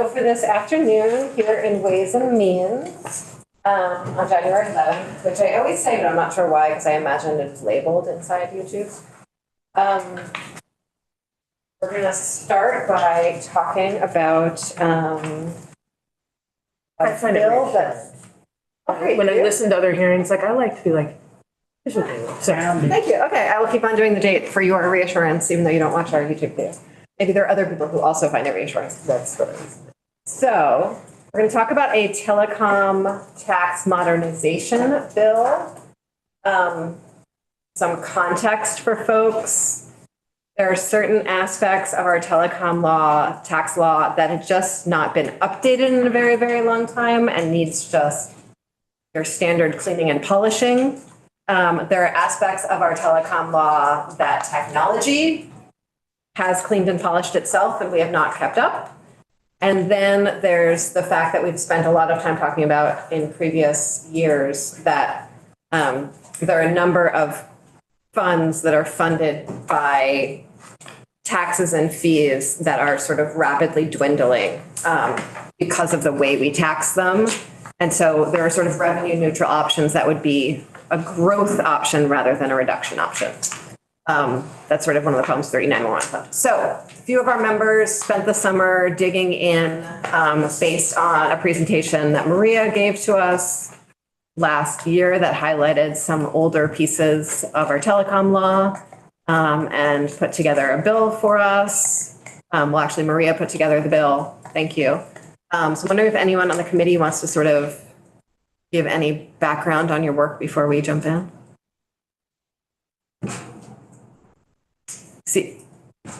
So for this afternoon here in Ways and Means, on January 11th, which I always say, but I'm not sure why, because I imagine it's labeled inside YouTube. We're going to start by talking about a bill that's. When I listen to other hearings, like I like to be like, this is what they were saying. Thank you. Okay, I will keep on doing the date for your reassurance, even though you don't watch our YouTube videos. Maybe there are other people who also find it reassurance. That's what it is. So we're going to talk about a telecom tax modernization bill. Some context for folks. There are certain aspects of our telecom law, tax law, that have just not been updated in a very, very long time and needs just their standard cleaning and polishing. There are aspects of our telecom law that technology has cleaned and polished itself and we have not kept up. And then there's the fact that we've spent a lot of time talking about in previous years that there are a number of funds that are funded by taxes and fees that are sort of rapidly dwindling because of the way we tax them. And so there are sort of revenue neutral options that would be a growth option rather than a reduction option. That's sort of one of the problems with 3911 fund. So a few of our members spent the summer digging in based on a presentation that Maria gave to us last year that highlighted some older pieces of our telecom law and put together a bill for us. Well, actually, Maria put together the bill. Thank you. So I'm wondering if anyone on the committee wants to sort of give any background on your work before we jump in.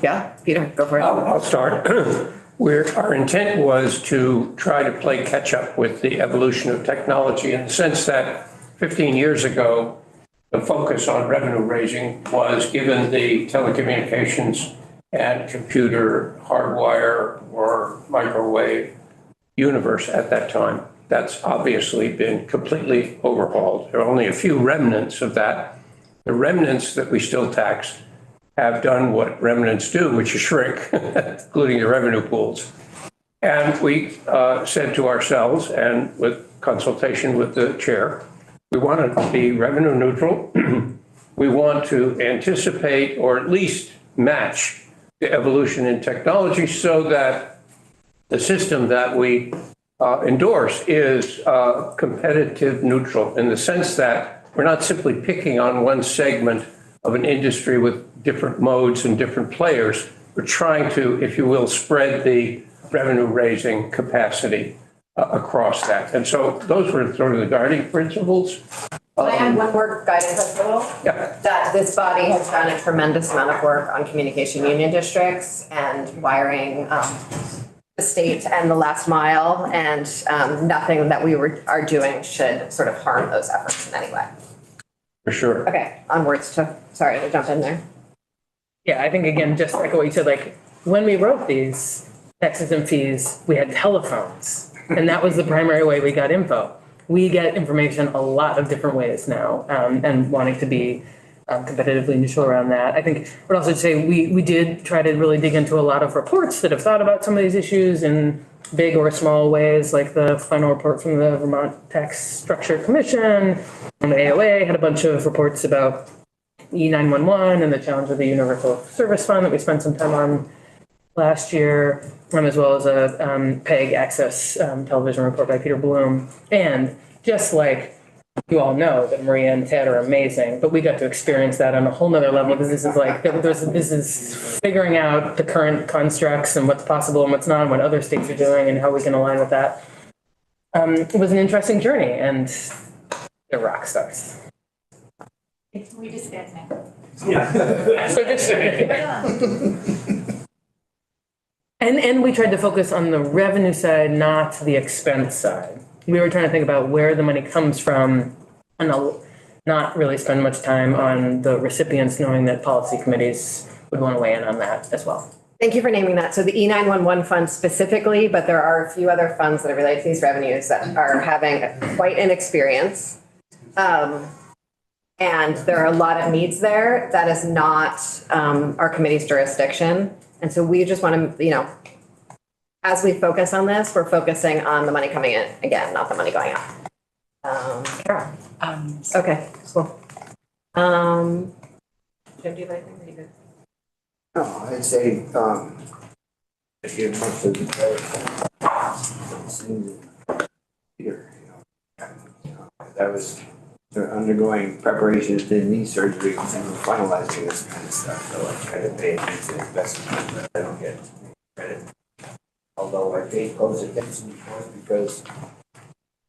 Yeah, Peter, go for it. I'll start. Our intent was to try to play catch up with the evolution of technology in the sense that 15 years ago, the focus on revenue raising was given the telecommunications and computer hardwire or microwave universe at that time. That's obviously been completely overhauled. There are only a few remnants of that. The remnants that we still tax have done what remnants do, which is shrink, including the revenue pools. And we said to ourselves, and with consultation with the chair, we want to be revenue neutral. We want to anticipate or at least match the evolution in technology so that the system that we endorse is competitive neutral in the sense that we're not simply picking on one segment of an industry with different modes and different players. We're trying to, if you will, spread the revenue raising capacity across that. And so those were sort of the guiding principles. Can I add one more guiding principle? Yeah. That this body has done a tremendous amount of work on communication union districts and wiring the state and the last mile, and nothing that we are doing should sort of harm those efforts in any way. For sure. Okay, onwards to, sorry to jump in there. Yeah, I think again, just like what you said, like when we wrote these taxes and fees, we had telephones and that was the primary way we got info. We get information a lot of different ways now, and wanting to be competitively neutral around that. I think I would also say we did try to really dig into a lot of reports that have thought about some of these issues in big or small ways, like the final report from the Vermont Tax Structure Commission, and the AOA had a bunch of reports about E911 and the challenge of the Universal Service Fund that we spent some time on last year, as well as a PEG Access television report by Peter Bloom. And just like you all know that Maria and Ted are amazing, but we got to experience that on a whole nother level because this is like, this is figuring out the current constructs and what's possible and what's not, and what other states are doing and how we can align with that. It was an interesting journey and they're rock stars. We just got now. And we tried to focus on the revenue side, not the expense side. We were trying to think about where the money comes from and not really spend much time on the recipients, knowing that policy committees would want to weigh in on that as well. Thank you for naming that. So the E911 fund specifically, but there are a few other funds that are related to these revenues that are having quite an experience. And there are a lot of needs there. That is not our committee's jurisdiction. And so we just want to, as we focus on this, we're focusing on the money coming in, again, not the money going out. Carol? Okay, cool. Jim, do you have anything? Are you good? No, I'd say, if you want to, here, that was, they're undergoing preparations to knee surgery and finalizing this kind of stuff, so I try to pay attention as best I can, but I don't get credit. Although I pay close attention, of course, because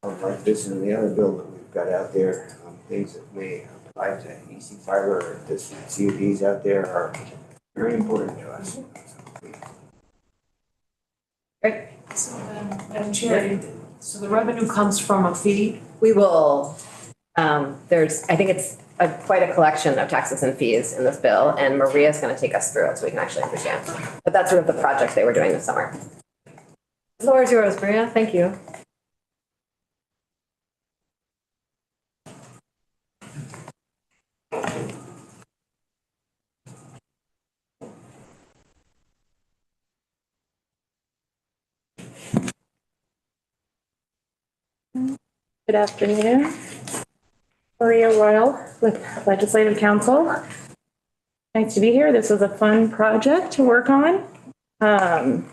of like this and the other bill that we've got out there, things that may apply to EC fiber or this CUDs out there are very important to us. Great. So then, Madam Chair, so the revenue comes from a fee? We will, there's, I think it's quite a collection of taxes and fees in this bill, and Maria's going to take us through it so we can actually understand. But that's sort of the project they were doing this summer. The floor is yours, Maria. Thank you. Good afternoon. Maria Royal with Legislative Council. Nice to be here. This was a fun project to work on. I'm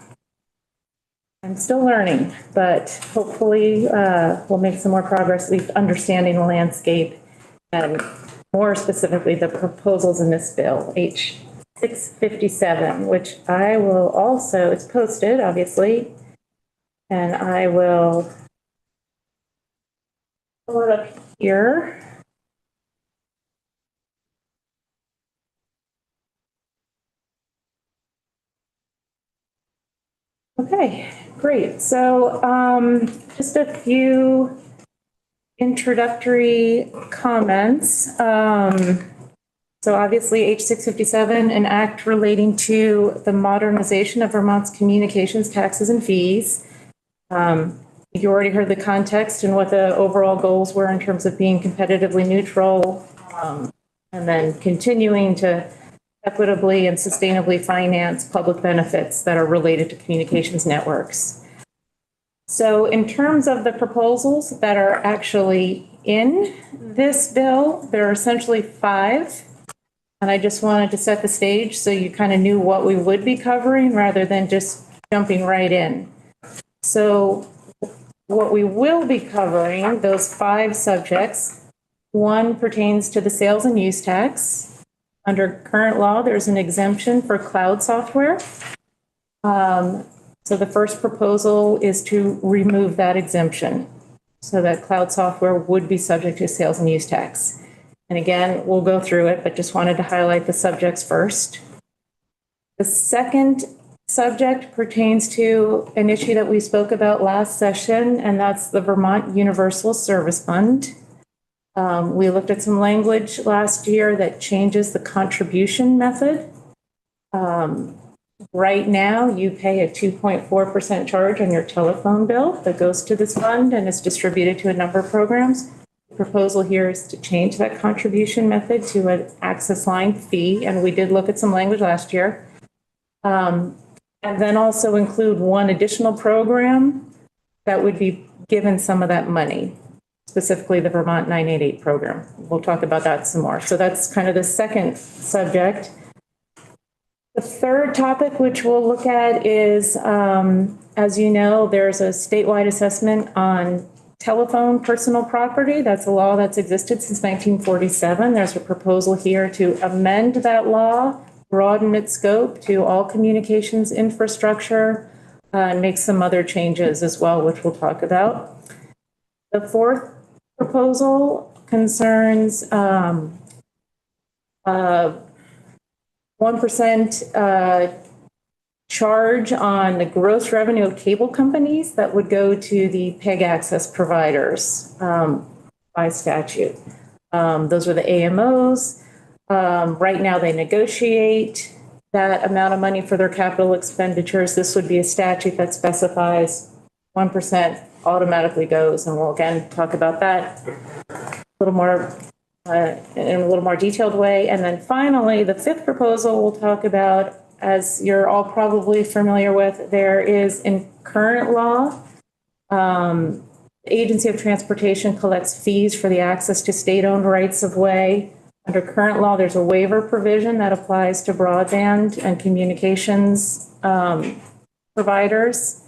still learning, but hopefully we'll make some more progress, at least understanding the landscape and more specifically the proposals in this bill, H 657, which I will also, it's posted obviously, and I will pull it up here. Okay, great. So just a few introductory comments. So obviously H 657, an act relating to the modernization of Vermont's communications taxes and fees. You already heard the context and what the overall goals were in terms of being competitively neutral, and then continuing to equitably and sustainably finance public benefits that are related to communications networks. So in terms of the proposals that are actually in this bill, there are essentially 5. And I just wanted to set the stage so you kind of knew what we would be covering rather than just jumping right in. So what we will be covering, those 5 subjects, 1 pertains to the sales and use tax. Under current law, there's an exemption for cloud software. So the first proposal is to remove that exemption so that cloud software would be subject to sales and use tax. And again, we'll go through it, but just wanted to highlight the subjects first. The second subject pertains to an issue that we spoke about last session, and that's the Vermont Universal Service Fund. We looked at some language last year that changes the contribution method. Right now, you pay a 2.4% charge on your telephone bill that goes to this fund and is distributed to a number of programs. The proposal here is to change that contribution method to an access line fee, and we did look at some language last year. And then also include 1 additional program that would be given some of that money, specifically the Vermont 988 program. We'll talk about that some more. So that's kind of the second subject. The third topic, which we'll look at, is, as you know, there's a statewide assessment on telephone personal property. That's a law that's existed since 1947. There's a proposal here to amend that law, broaden its scope to all communications infrastructure, and make some other changes as well, which we'll talk about. The fourth proposal concerns 1% charge on the gross revenue of cable companies that would go to the PEG access providers by statute. Those are the AMOs. Right now, they negotiate that amount of money for their capital expenditures. This would be a statute that specifies 1% automatically goes, and we'll again talk about that a little more in a little more detailed way. And then finally, the fifth proposal we'll talk about as you're all probably familiar with, there is in current law, the Agency of Transportation collects fees for the access to state-owned rights of way. Under current law, there's a waiver provision that applies to broadband and communications providers.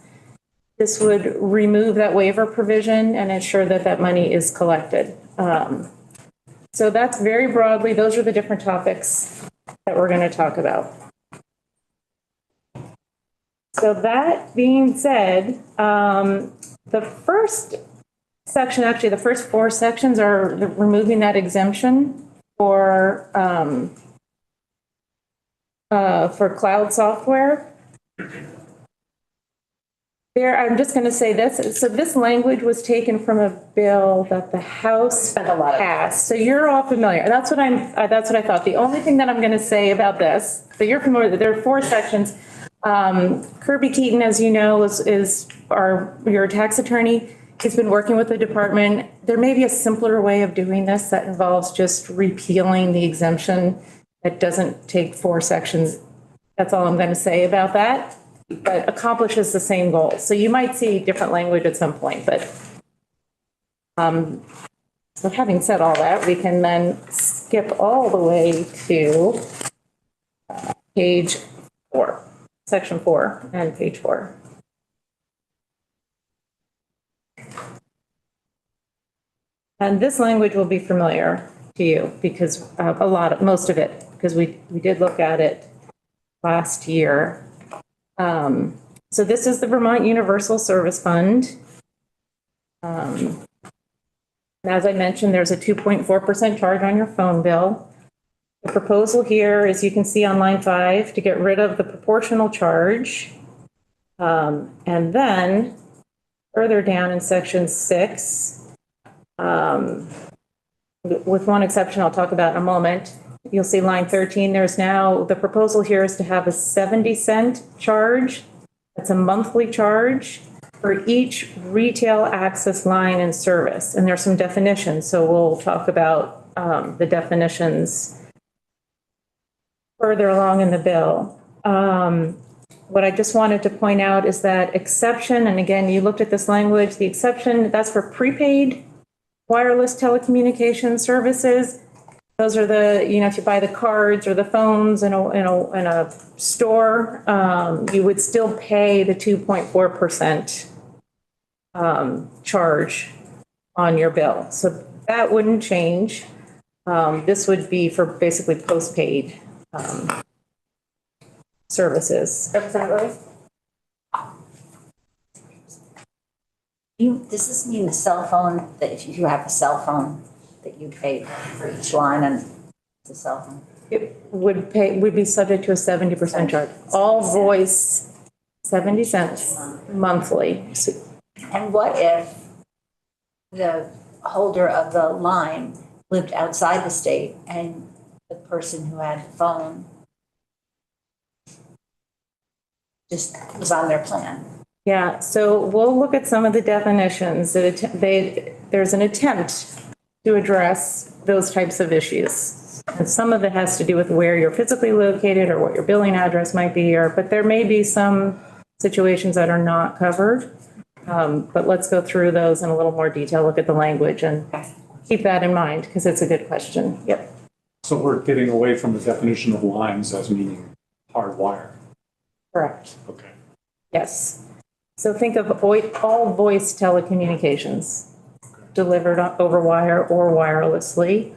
This would remove that waiver provision and ensure that that money is collected. So that's very broadly, those are the different topics that we're going to talk about. So that being said, the first section, actually the first 4 sections are removing that exemption for cloud software. There, I'm just going to say this. So this language was taken from a bill that the House passed. So you're all familiar. That's what I thought. The only thing that I'm going to say about this, so you're familiar, there are 4 sections. Kirby Keaton, as you know, is your tax attorney. He's been working with the department. There may be a simpler way of doing this that involves just repealing the exemption that doesn't take 4 sections. That's all I'm going to say about that, but accomplishes the same goal. So you might see different language at some point, but so having said all that, we can then skip all the way to page 4, section 4 and page 4. And this language will be familiar to you because most of it, because we did look at it last year. So this is the Vermont Universal Service Fund. As I mentioned, there's a 2.4% charge on your phone bill. The proposal here is, you can see on line 5, to get rid of the proportional charge. And then further down in section 6, with one exception I'll talk about in a moment, you'll see line 13, there's now, the proposal here is to have a 70-cent charge. That's a monthly charge for each retail access line and service. And there's some definitions, so we'll talk about the definitions further along in the bill. What I just wanted to point out is that exception, and again, you looked at this language, the exception, that's for prepaid wireless telecommunication services. Those are the, if you buy the cards or the phones in a store, you would still pay the 2.4% charge on your bill. So that wouldn't change. This would be for basically postpaid services. Representative Does this mean the cell phone, that if you have a cell phone, that you pay for each line and the cell phone? It would be subject to a 70% charge. All voice, 70 cents monthly. And what if the holder of the line lived outside the state and the person who had the phone just was on their plan? Yeah, so we'll look at some of the definitions. There's an attempt to address those types of issues. And some of it has to do with where you're physically located or what your billing address might be, but there may be some situations that are not covered. But let's go through those in a little more detail, look at the language and keep that in mind because it's a good question. Yep. So we're getting away from the definition of lines as meaning hardwire. Correct. Okay. Yes. So think of all voice telecommunications delivered over wire or wirelessly,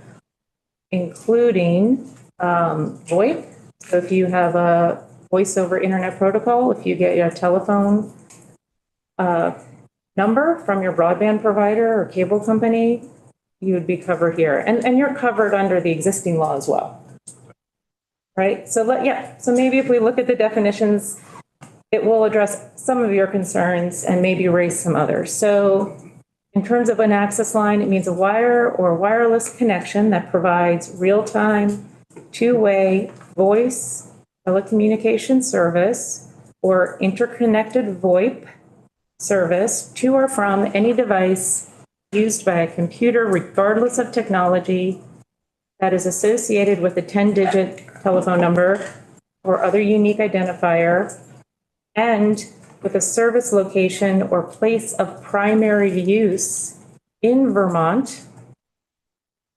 including VoIP. So if you have a voice over internet protocol, if you get your telephone number from your broadband provider or cable company, you would be covered here. And you're covered under the existing law as well. Right? So so maybe if we look at the definitions, it will address some of your concerns and maybe raise some others. So in terms of an access line, it means a wire or wireless connection that provides real-time, two-way voice telecommunication service or interconnected VoIP service to or from any device used by a computer, regardless of technology, that is associated with a 10-digit telephone number or other unique identifier, and with a service location or place of primary use in Vermont,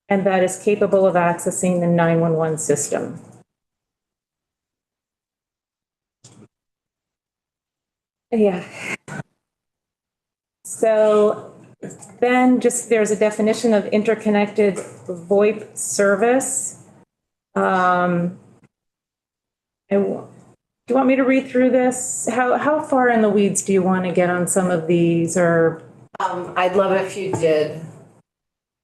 and that is capable of accessing the 911 system. Yeah. So then just there's a definition of interconnected VoIP service. Do you want me to read through this? How far in the weeds do you want to get on some of these, or? I'd love it if you did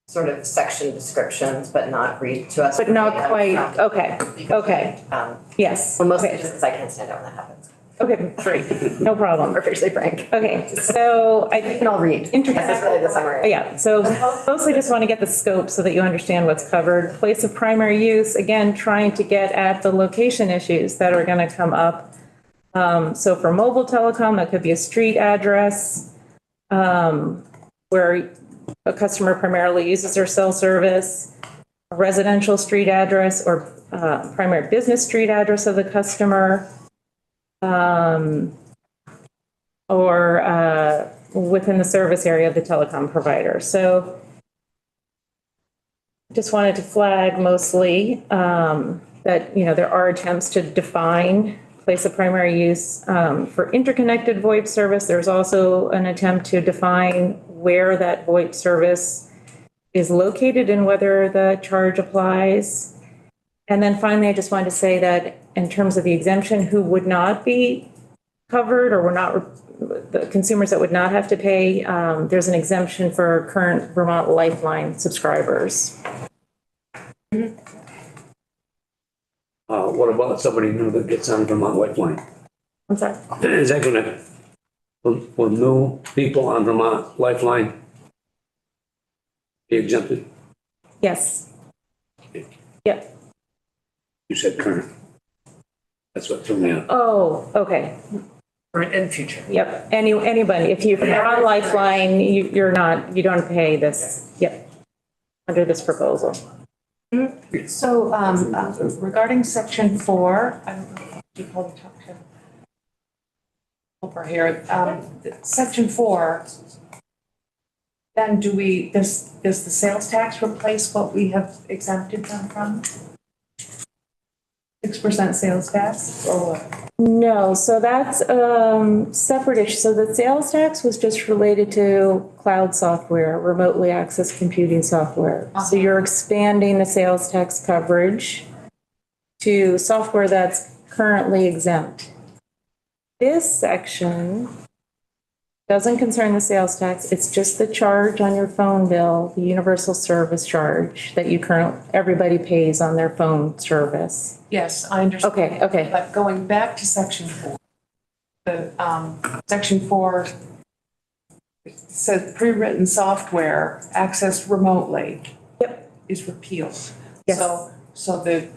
sort of section descriptions, but not read to us. But not quite, okay, okay, yes. Well, mostly okay. just because I can't stand it when that happens. Okay, great, no problem. We're officially frank. Okay, so I And I'll read. That's really the summary. Yeah, so mostly just want to get the scope so that you understand what's covered. Place of primary use, again, trying to get at the location issues that are going to come up. So for mobile telecom, that could be a street address where a customer primarily uses their cell service, a residential street address or primary business street address of the customer, or within the service area of the telecom provider. So just wanted to flag mostly that, there are attempts to define place of primary use for interconnected VoIP service. There's also an attempt to define where that VoIP service is located and whether the charge applies. And then finally, I just wanted to say that in terms of the exemption, who would not be covered or were not, the consumers that would not have to pay, there's an exemption for current Vermont Lifeline subscribers. What about somebody new that gets on Vermont Lifeline? I'm sorry. Is that gonna, will new people on Vermont Lifeline be exempted? Yes. Yep. You said current. That's what threw me out. Oh, okay. Current and future. Yep. Anybody, if you're on Lifeline, you don't pay this. Yep. Under this proposal. So regarding section 4, I don't know if you call the talk to over here, section 4, then does the sales tax replace what we have exempted them from? 6% sales tax or what? No, so that's separate issue. So the sales tax was just related to cloud software, remotely accessed computing software. So you're expanding the sales tax coverage to software that's currently exempt. This section doesn't concern the sales tax. It's just the charge on your phone bill, the universal service charge that everybody pays on their phone service. Yes, I understand. Okay. But going back to section 4, the section 4 says pre-written software accessed remotely. Yep. Is repealed. Yes. So the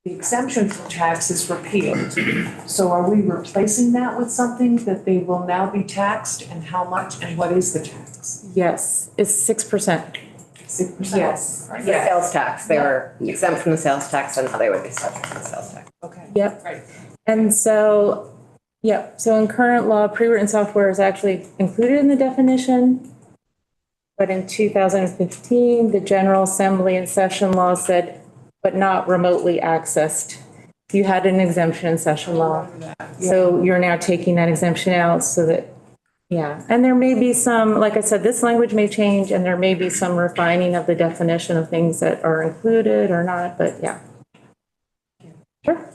exemption from tax is repealed. So are we replacing that with something that they will now be taxed, and how much and what is the tax? Yes, it's 6%. 6%? Yes. Right. The sales tax, they were exempt from the sales tax, and now they would be subject to the sales tax. Okay. Yep. Right. And so, so in current law, pre-written software is actually included in the definition. But in 2015, the General Assembly in session law said, but not remotely accessed. You had an exemption in session law. So you're now taking that exemption out so that, and there may be some, like I said, this language may change and there may be some refining of the definition of things that are included or not, but yeah. Sure.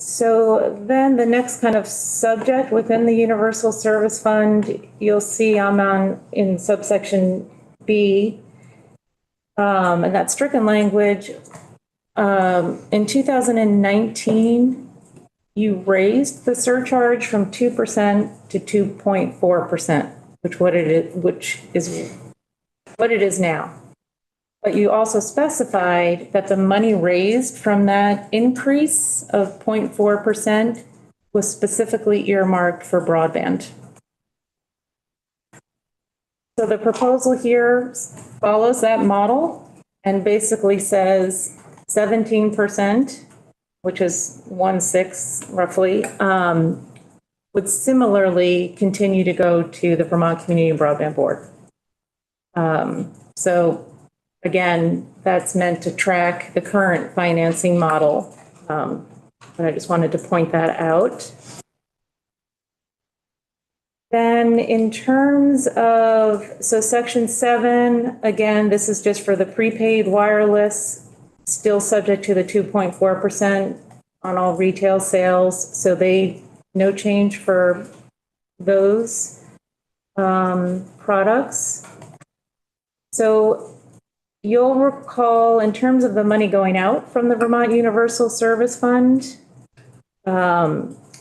So then the next kind of subject within the Universal Service Fund, you'll see I'm in subsection B, and that stricken language. In 2019, you raised the surcharge from 2% to 2.4%, which is what it is now. But you also specified that the money raised from that increase of 0.4% was specifically earmarked for broadband. So the proposal here follows that model, and basically says 17%, which is 1/6 roughly, would similarly continue to go to the Vermont Community Broadband Board. So again, that's meant to track the current financing model. But I just wanted to point that out. Then in terms of, so section 7, again, this is just for the prepaid wireless, still subject to the 2.4% on all retail sales. So no change for those products. So you'll recall in terms of the money going out from the Vermont Universal Service Fund,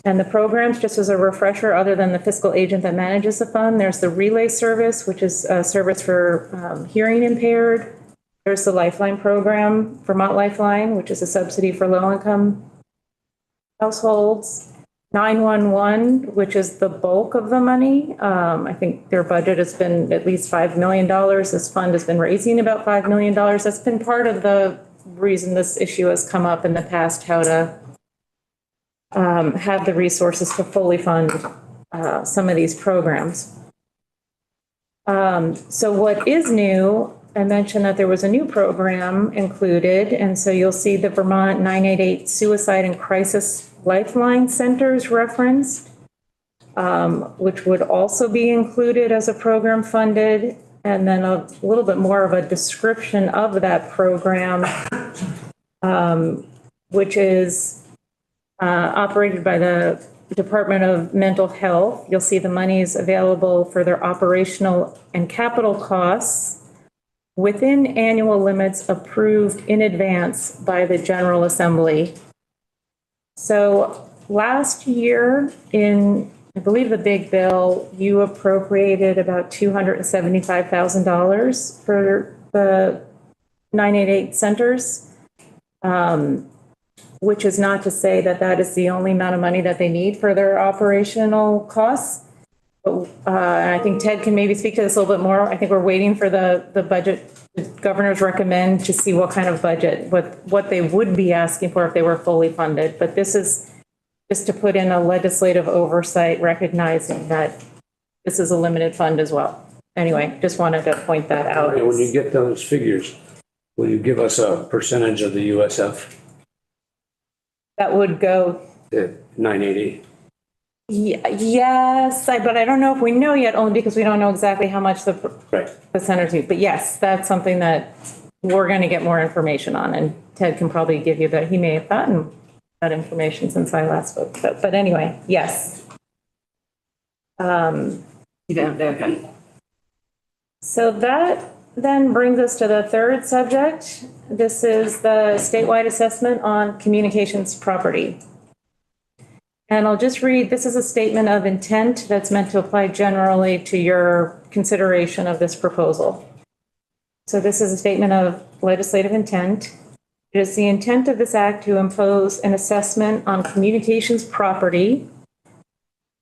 and the programs, just as a refresher, other than the fiscal agent that manages the fund, there's the Relay Service, which is a service for hearing impaired. There's the Lifeline program, Vermont Lifeline, which is a subsidy for low-income households. 911, which is the bulk of the money. I think their budget has been at least $5 million. This fund has been raising about $5 million. That's been part of the reason this issue has come up in the past, how to have the resources to fully fund some of these programs. So what is new, I mentioned that there was a new program included, and so you'll see the Vermont 988 Suicide and Crisis Lifeline Centers referenced, which would also be included as a program funded, and then a little bit more of a description of that program, which is operated by the Department of Mental Health. You'll see the monies available for their operational and capital costs within annual limits approved in advance by the General Assembly. So last year in, I believe, the big bill, you appropriated about $275,000 for the 988 centers, which is not to say that that is the only amount of money that they need for their operational costs. But I think Ted can maybe speak to this a little bit more. I think we're waiting for the budget the governors recommend to see what kind of budget, what they would be asking for if they were fully funded. But this is just to put in a legislative oversight, recognizing that this is a limited fund as well. Anyway, just wanted to point that out. When you get those figures, will you give us a percentage of the USF? That would go. 980. Yes, but I don't know if we know yet, only because we don't know exactly how much the centers use. But yes, that's something that we're going to get more information on, and Ted can probably give you that. He may have gotten that information since I last spoke. But anyway, yes. Okay. So that then brings us to the third subject. This is the statewide assessment on communications property. And I'll just read, this is a statement of intent that's meant to apply generally to your consideration of this proposal. So this is a statement of legislative intent. It is the intent of this act to impose an assessment on communications property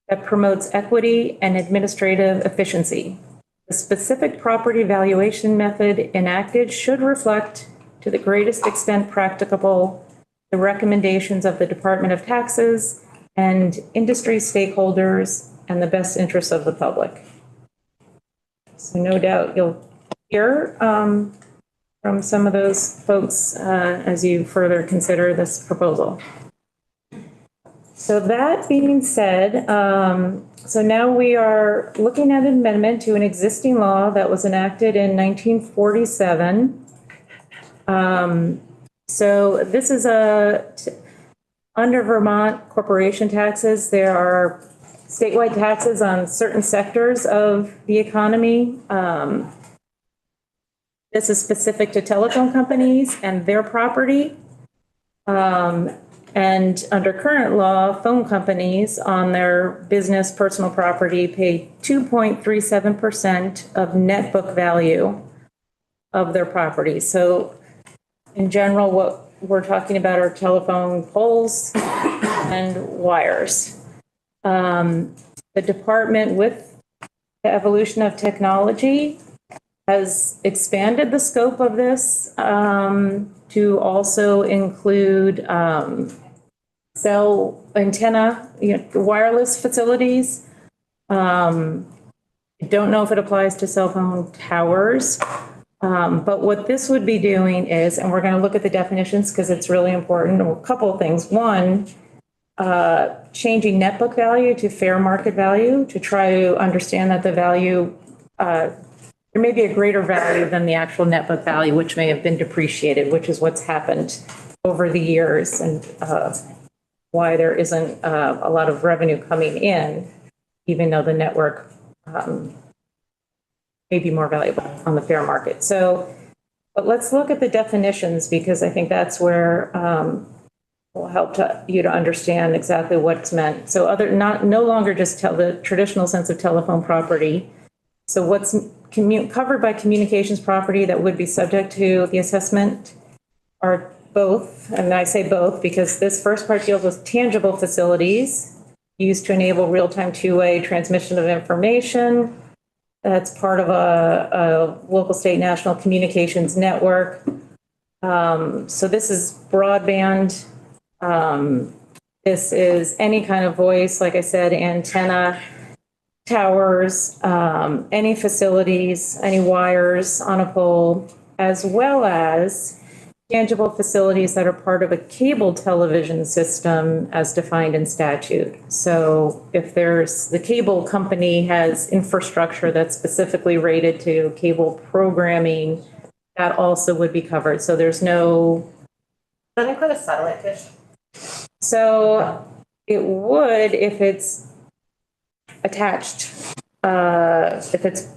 that promotes equity and administrative efficiency. The specific property valuation method enacted should reflect, to the greatest extent practicable, the recommendations of the Department of Taxes and industry stakeholders and the best interests of the public. So no doubt you'll hear from some of those folks as you further consider this proposal. So that being said, so now we are looking at an amendment to an existing law that was enacted in 1947. So this is under Vermont corporation taxes, there are statewide taxes on certain sectors of the economy. This is specific to telephone companies and their property. And under current law, phone companies on their business personal property pay 2.37% of net book value of their property. So in general, what we're talking about are telephone poles and wires. The department, with the evolution of technology, has expanded the scope of this to also include cell antenna, wireless facilities. I don't know if it applies to cell phone towers. But what this would be doing is, and we're going to look at the definitions because it's really important, a couple of things. One, changing net book value to fair market value to try to understand that the value, there may be a greater value than the actual net book value, which may have been depreciated, which is what's happened over the years and why there isn't a lot of revenue coming in, even though the network may be more valuable on the fair market. So, but let's look at the definitions because I think that's where will help you to understand exactly what's meant. So no longer just the traditional sense of telephone property. So what's covered by communications property that would be subject to the assessment are both, and I say both because this first part deals with tangible facilities used to enable real-time two-way transmission of information. That's part of a local, state, national communications network. So this is broadband. This is any kind of voice, like I said, antenna, towers, any facilities, any wires on a pole, as well as tangible facilities that are part of a cable television system as defined in statute. So if the cable company has infrastructure that's specifically rated to cable programming, that also would be covered. So there's no. Does that include a satellite dish? So it would if it's attached, if it's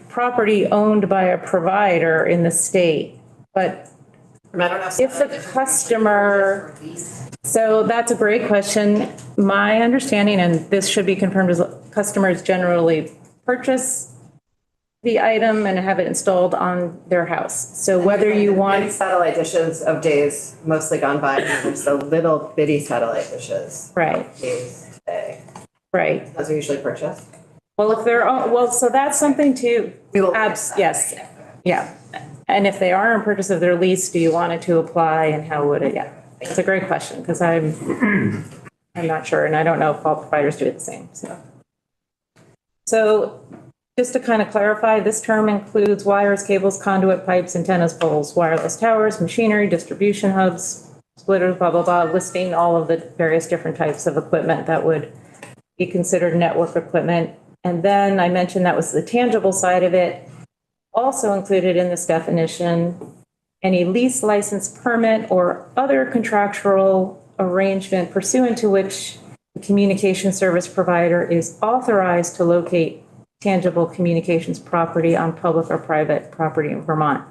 property owned by a provider in the state. But if the customer, so that's a great question. My understanding, and this should be confirmed, is customers generally purchase the item and have it installed on their house. So whether you want satellite dishes of days mostly gone by, and there's the little bitty satellite dishes. Right. Days today. Right. Those are usually purchased. Well, if they're, well, so that's something to, yes, yeah. And if they are in purchase of their lease, do you want it to apply and how would it? Yeah, it's a great question because I'm not sure and I don't know if all providers do it the same. So just to kind of clarify, this term includes wires, cables, conduit, pipes, antennas, poles, wireless towers, machinery, distribution hubs, splitters, blah, blah, blah, listing all of the various different types of equipment that would be considered network equipment. And then I mentioned that was the tangible side of it. Also included in this definition, any lease, license, permit, or other contractual arrangement pursuant to which the communication service provider is authorized to locate tangible communications property on public or private property in Vermont.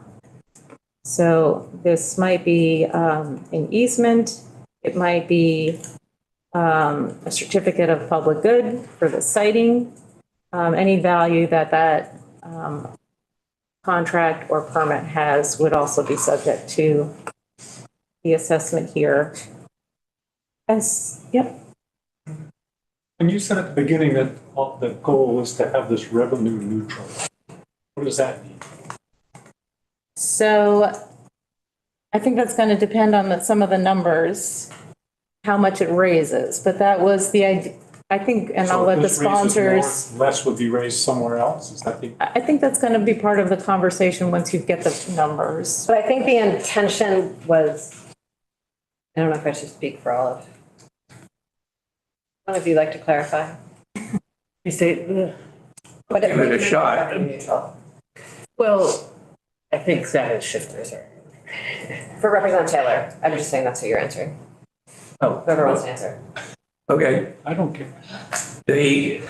So this might be an easement. It might be a certificate of public good for the siting. Any value that contract or permit has would also be subject to the assessment here. Yep. And you said at the beginning that the goal is to have this revenue neutral. What does that mean? So I think that's going to depend on some of the numbers, how much it raises, but that was the idea. I think, and I'll let the sponsors. Less would be raised somewhere else? Is that the? I think that's going to be part of the conversation once you get the numbers. But I think the intention was, I don't know if I should speak for all of. One of you like to clarify? You say, What Give it a shot. well, I think that has shifted. For Representative Taylor, I'm just saying that's who you're answering. Oh. Whoever wants to answer. Okay, I don't care. the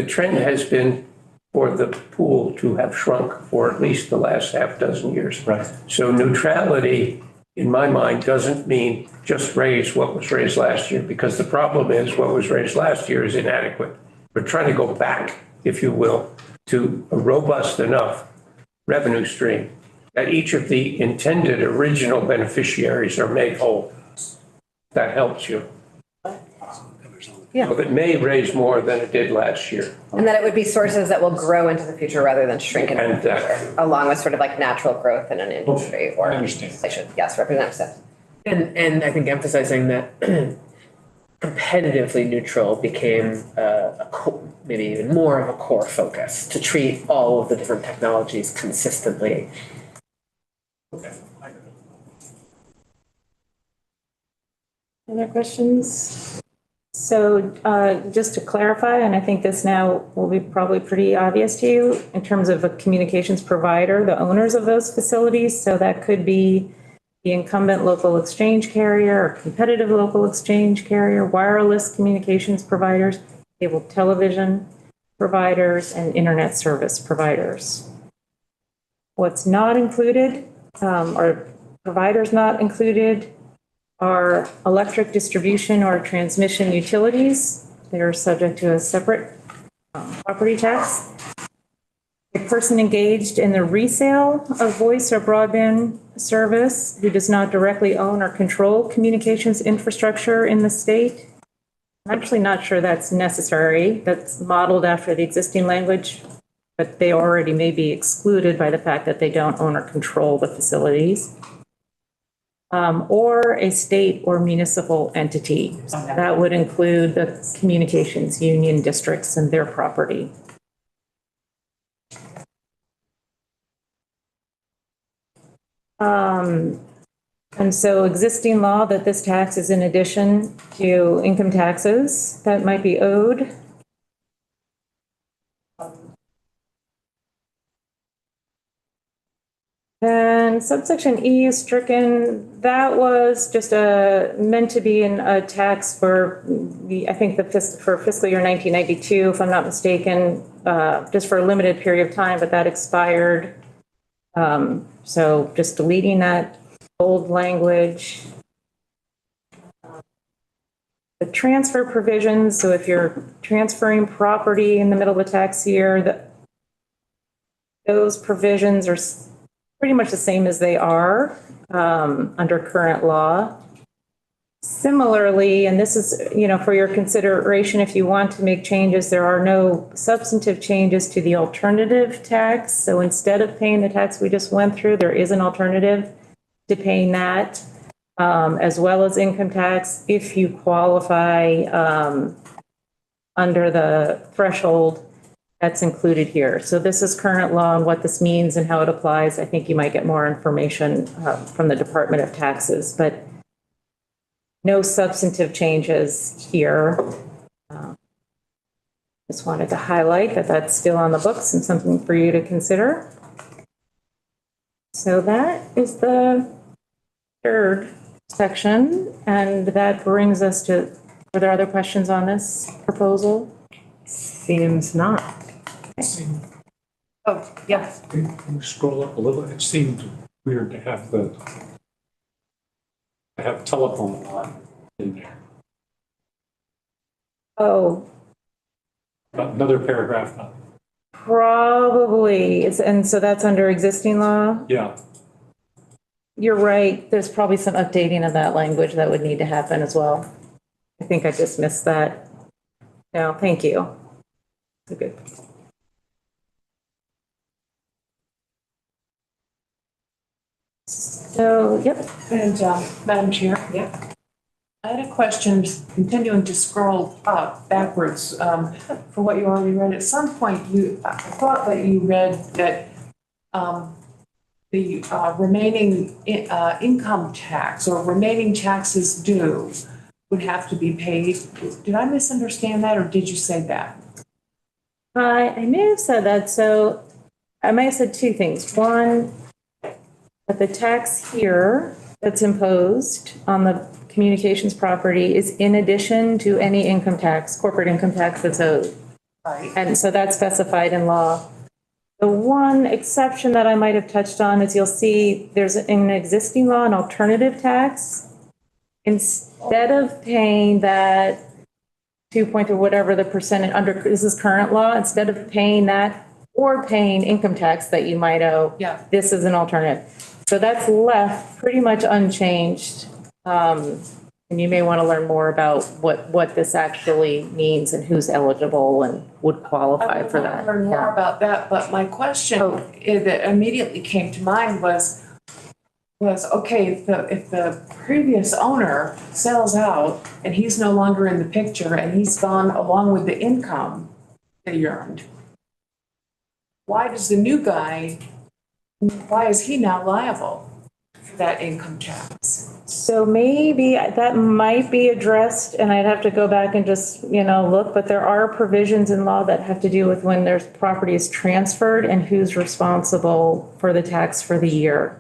trend has been for the pool to have shrunk for at least the last half dozen years. Right. So neutrality, in my mind, doesn't mean just raise what was raised last year, because the problem is what was raised last year is inadequate. We're trying to go back, if you will, to a robust enough revenue stream that each of the intended original beneficiaries are made whole. That helps you. Yeah. So it may raise more than it did last year. And that it would be sources that will grow into the future rather than shrink in the And, future, along with sort of like natural growth in an industry or I understand. inflation. Yes, Representative Sims. And I think emphasizing that competitively neutral became maybe even more of a core focus to treat all of the different technologies consistently. Okay. I got it. Other questions? So just to clarify, and I think this now will be probably pretty obvious to you, in terms of a communications provider, the owners of those facilities, so that could be the incumbent local exchange carrier, or competitive local exchange carrier, wireless communications providers, cable television providers, and internet service providers. What's not included, or providers not included, are electric distribution or transmission utilities. They are subject to a separate property tax. A person engaged in the resale of voice or broadband service who does not directly own or control communications infrastructure in the state. I'm actually not sure that's necessary. That's modeled after the existing language, but they already may be excluded by the fact that they don't own or control the facilities. Or a state or municipal entity. So that would include the communications union districts and their property. And so existing law that this tax is in addition to income taxes that might be owed. Then subsection E is stricken. That was just meant to be a tax for I think for fiscal year 1992, if I'm not mistaken, just for a limited period of time, but that expired. So just deleting that old language. The transfer provisions, so if you're transferring property in the middle of a tax year, those provisions are pretty much the same as they are under current law. Similarly, and this is, for your consideration, if you want to make changes, there are no substantive changes to the alternative tax. So instead of paying the tax we just went through, there is an alternative to paying that, as well as income tax if you qualify under the threshold that's included here. So this is current law, and what this means and how it applies. I think you might get more information from the Department of Taxes, but no substantive changes here. Just wanted to highlight that that's still on the books and something for you to consider. So that is the third section, and that brings us to, are there other questions on this proposal? Seems not. Oh, yes. Can you scroll up a little? It seemed weird to have telephone line in there. Oh, Another paragraph up. probably. And so that's under existing law? Yeah. You're right. There's probably some updating of that language that would need to happen as well. I think I just missed that. No, thank you. Good. So, yep. And Madam Chair? Yeah. I had a question, continuing to scroll up backwards for what you already read. At some point, I thought that you read that the remaining income tax or remaining taxes due would have to be paid. Did I misunderstand that, or did you say that? I may have said that. So I may have said two things. One, that the tax here that's imposed on the communications property is in addition to any income tax, corporate income tax that's owed. Right. And so that's specified in law. The one exception that I might have touched on is you'll see there's in existing law an alternative tax. Instead of paying that 2 point or whatever the percentage under, this is current law, instead of paying that or paying income tax that you might owe, Yeah. this is an alternative. So that's left pretty much unchanged. And you may want to learn more about what this actually means and who's eligible and would qualify for that. I would learn more Yeah. about that, but my question Oh. that immediately came to mind was, okay, if the previous owner sells out and he's no longer in the picture and he's gone along with the income that he earned, why does the new guy, why is he now liable for that income tax? So maybe that might be addressed, and I'd have to go back and just, look, but there are provisions in law that have to do with when there's property is transferred and who's responsible for the tax for the year.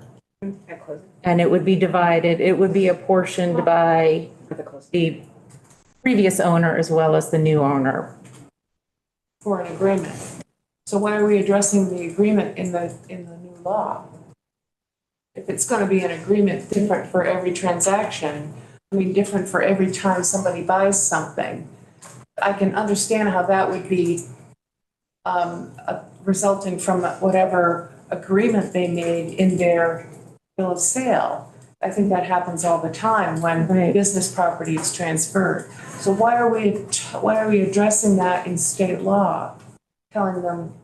And it would be divided, it would be apportioned by the previous owner as well as the new owner. For an agreement. So why are we addressing the agreement in the new law? If it's gonna be an agreement different for every transaction, different for every time somebody buys something, I can understand how that would be resulting from whatever agreement they made in their bill of sale. I think that happens all the time when Right. business property is transferred. So why are we addressing that in state law, telling them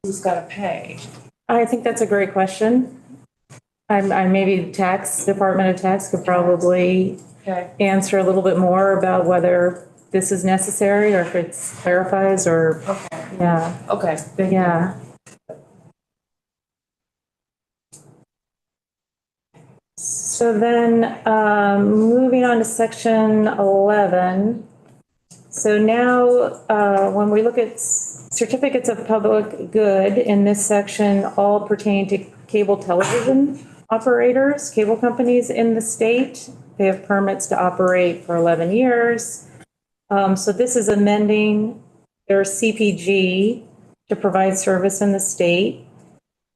who's got to pay? I think that's a great question. Maybe Department of Tax could probably Okay. answer a little bit more about whether this is necessary or if it clarifies or, Okay. yeah, Okay. Thank you. yeah. So then, moving on to section 11. So now, when we look at certificates of public good in this section, all pertain to cable television operators, cable companies in the state. They have permits to operate for 11 years. So this is amending their CPG to provide service in the state.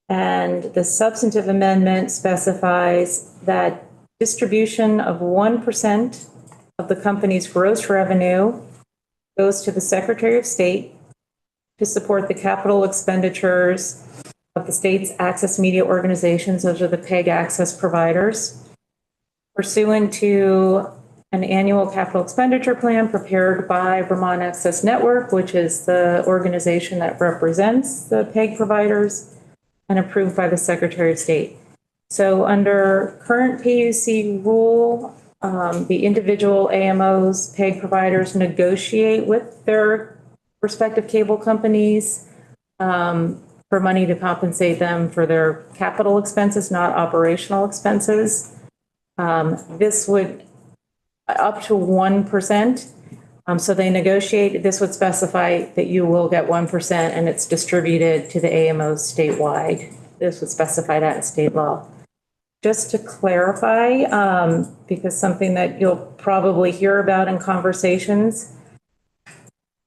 And the substantive amendment specifies that distribution of 1% of the company's gross revenue goes to the Secretary of State to support the capital expenditures of the state's access media organizations. Those are the PEG access providers, pursuant to an annual capital expenditure plan prepared by Vermont Access Network, which is the organization that represents the PEG providers, and approved by the Secretary of State. So under current PUC rule, the individual AMOs, PEG providers negotiate with their respective cable companies for money to compensate them for their capital expenses, not operational expenses. This would up to 1%. So they negotiate, this would specify that you will get 1% and it's distributed to the AMOs statewide. This would specify that in state law. Just to clarify, because something that you'll probably hear about in conversations,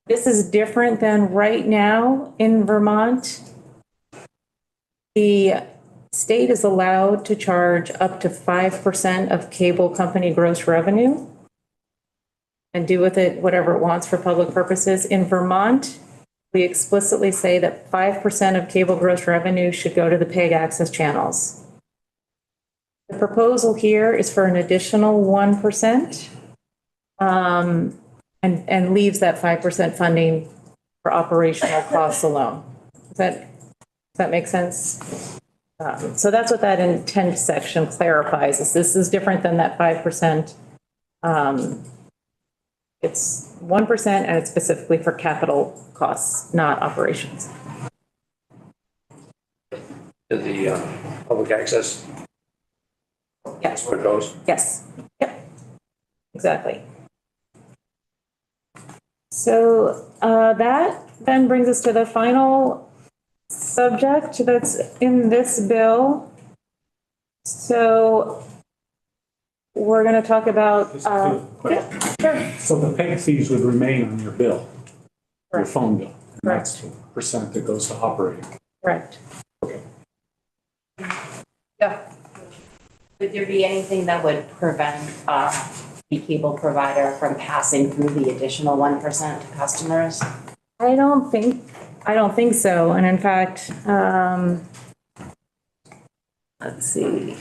this is different than right now in Vermont. The state is allowed to charge up to 5% of cable company gross revenue and do with it whatever it wants for public purposes. In Vermont, we explicitly say that 5% of cable gross revenue should go to the PEG access channels. The proposal here is for an additional 1% and leaves that 5% funding for operational costs alone. Does that make sense? So that's what that intent section clarifies. This is different than that 5%. It's 1% and it's specifically for capital costs, not operations. To the public access, Yes. that's where it goes. Yes. Yep. Exactly. So that then brings us to the final subject that's in this bill. So we're going to talk about. Just a quick question. Sure. So the PEG fees would remain on your bill, your Correct. phone bill. And that's the percent that goes to operating. Correct. Yeah. Would there be anything that would prevent the cable provider from passing through the additional 1% to customers? I don't think so. And in fact, let's see.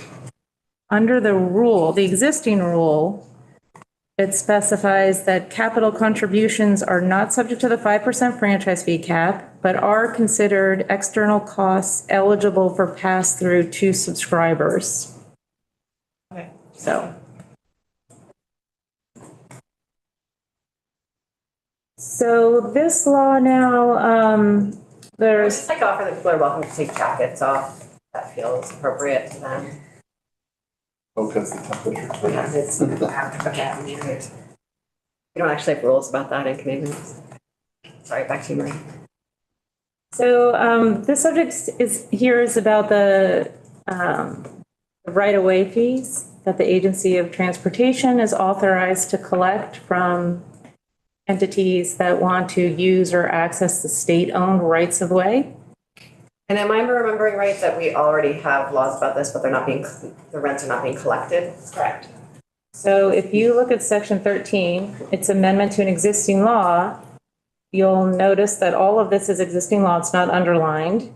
Under the rule, the existing rule, it specifies that capital contributions are not subject to the 5% franchise fee cap, but are considered external costs eligible for pass-through to subscribers. Okay. So this law now, there's, Just like offer the people are welcome to take jackets off. That feels appropriate to them. Because the temperature. Because it's after, we don't actually have rules about that in Canadians. Sorry, back to you, Marie. so this subject is about the right-of-way fees that the Agency of Transportation is authorized to collect from entities that want to use or access the state-owned rights-of-way. And am I remembering right that we already have laws about this, but they're not being, the rents are not being collected? Correct. So if you look at section 13, it's amendment to an existing law, you'll notice that all of this is existing law, it's not underlined.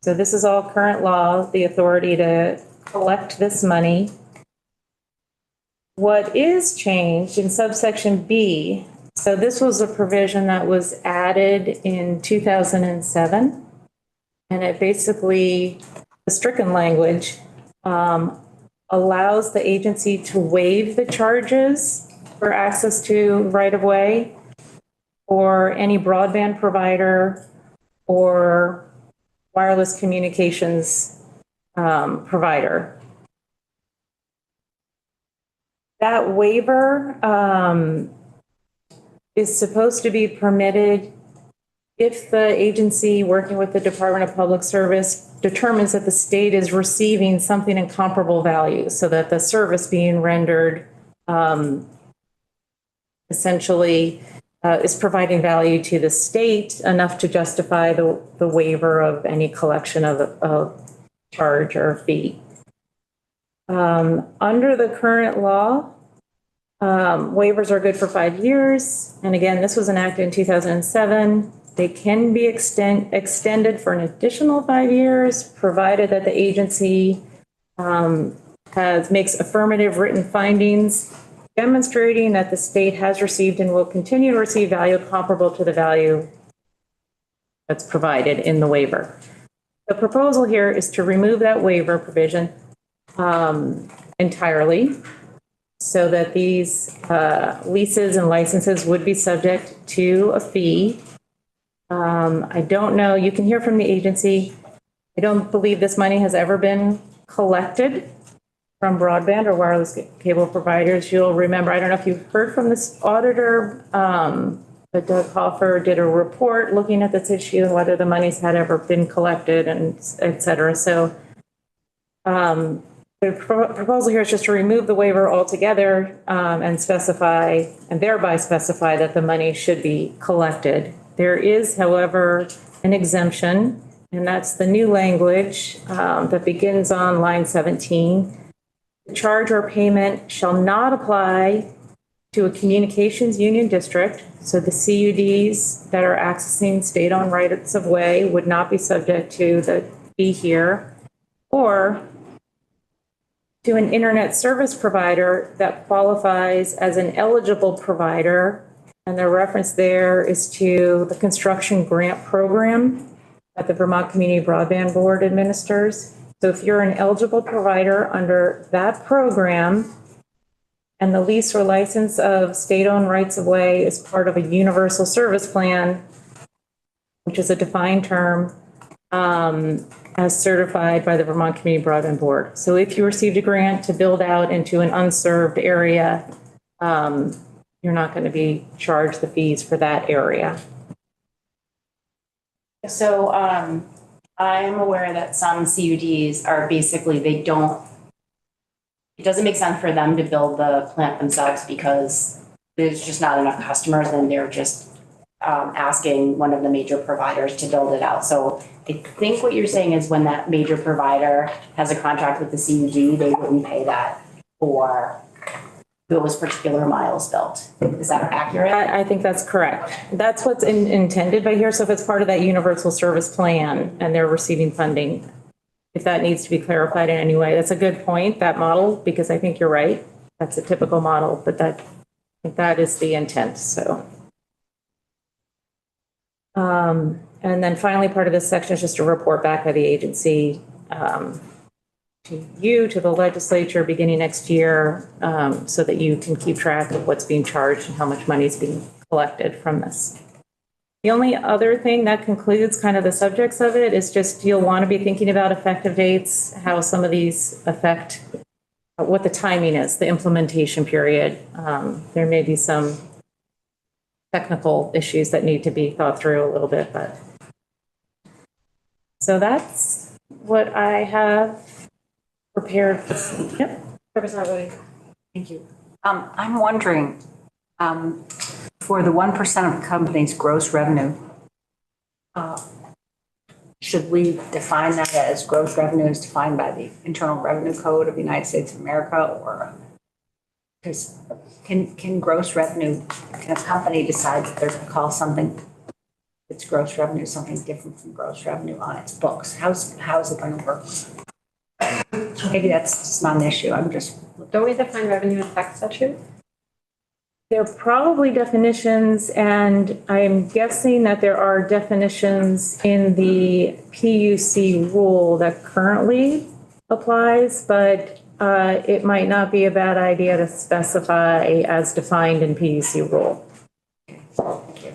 So this is all current law, the authority to collect this money. What is changed in subsection B, so this was a provision that was added in 2007. And it basically, the stricken language, allows the agency to waive the charges for access to right-of-way or any broadband provider or wireless communications provider. That waiver is supposed to be permitted if the agency working with the Department of Public Service determines that the state is receiving something in comparable value, so that the service being rendered essentially is providing value to the state enough to justify the waiver of any collection of a charge or fee. Under the current law, waivers are good for 5 years. And again, this was enacted in 2007. They can be extended for an additional 5 years, provided that the agency makes affirmative written findings demonstrating that the state has received and will continue to receive value comparable to the value that's provided in the waiver. The proposal here is to remove that waiver provision entirely, so that these leases and licenses would be subject to a fee. I don't know, you can hear from the agency. I don't believe this money has ever been collected from broadband or wireless cable providers. You'll remember, I don't know if you've heard from this auditor, but Doug Hoffer did a report looking at this issue and whether the monies had ever been collected and et cetera. So the proposal here is just to remove the waiver altogether and specify, and thereby specify that the money should be collected. There is, however, an exemption, and that's the new language that begins on line 17. The charge or payment shall not apply to a communications union district. So the CUDs that are accessing state-owned rights of way would not be subject to the fee here, or to an internet service provider that qualifies as an eligible provider. And the reference there is to the construction grant program that the Vermont Community Broadband Board administers. So if you're an eligible provider under that program and the lease or license of state-owned rights of way is part of a universal service plan, which is a defined term, as certified by the Vermont Community Broadband Board. So if you received a grant to build out into an unserved area, you're not going to be charged the fees for that area. So I'm aware that some CUDs are basically, it doesn't make sense for them to build the plant themselves because there's just not enough customers and they're just asking one of the major providers to build it out. So I think what you're saying is when that major provider has a contract with the CUD, they wouldn't pay that for those particular miles built. Is that accurate? I think that's correct. That's what's intended by here. So if it's part of that universal service plan and they're receiving funding, if that needs to be clarified in any way, that's a good point, that model, because I think you're right. That's a typical model, but that That is the intent, so. And then finally, part of this section is just a report back by the agency to you, to the legislature beginning next year, so that you can keep track of what's being charged and how much money is being collected from this. The only other thing that concludes kind of the subjects of it is just you'll want to be thinking about effective dates, how some of these affect, what the timing is, the implementation period. There may be some technical issues that need to be thought through a little bit, but. So that's what I have prepared. Yep. Representative Bodie. Thank you. I'm wondering, for the 1% of the company's gross revenue, should we define that as gross revenue as defined by the Internal Revenue Code of the United States of America, or because can gross revenue, can a company decide that they're going to call something it's gross revenue something different from gross revenue on its books? How's it going to work? Maybe that's just not an issue. I'm just. Don't we define revenue in tax statute? There are probably definitions, and I'm guessing that there are definitions in the PUC rule that currently applies, but it might not be a bad idea to specify as defined in PUC rule. Thank you.